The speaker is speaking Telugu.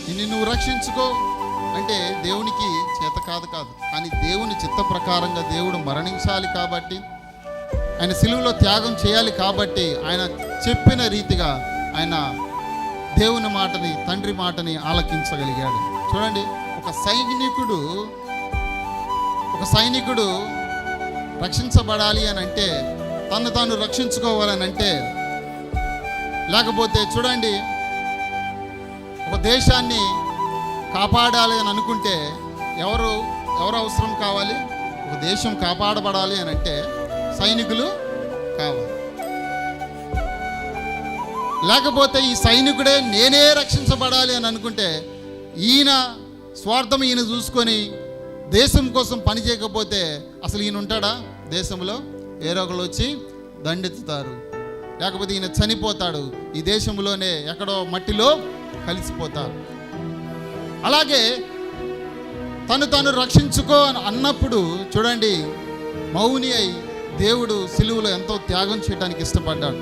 నిన్ను నువ్వు రక్షించుకో అంటే దేవునికి చేత కాదు. కానీ దేవుని చిత్త ప్రకారంగా దేవుడు మరణించాలి కాబట్టి, ఆయన సిలువలో త్యాగం చేయాలి కాబట్టి, ఆయన చెప్పిన రీతిగా ఆయన దేవుని మాటని, తండ్రి మాటని ఆలకించగలిగాడు. చూడండి, ఒక సైనికుడు రక్షించబడాలి అని అంటే, తను తాను రక్షించుకోవాలని అంటే, లేకపోతే చూడండి, ఒక దేశాన్ని కాపాడాలి అని అనుకుంటే ఎవరు అవసరం కావాలి? ఒక దేశం కాపాడబడాలి అని అంటే సైనికులు కావాలి. లేకపోతే ఈ సైనికుడే నేనే రక్షించబడాలి అని అనుకుంటే, ఈయన స్వార్థం ఈయన చూసుకొని దేశం కోసం పని చేయకపోతే అసలు ఈయన ఉంటాడా దేశంలో? వేరే ఒకళ్ళు వచ్చి దండెత్తుతారు, లేకపోతే ఈయన చనిపోతాడు, ఈ దేశంలోనే ఎక్కడో మట్టిలో కలిసిపోతారు. అలాగే తను రక్షించుకో అన్నప్పుడు చూడండి, మౌని అయి దేవుడు సిలువలో ఎంతో త్యాగం చేయడానికి ఇష్టపడ్డాడు.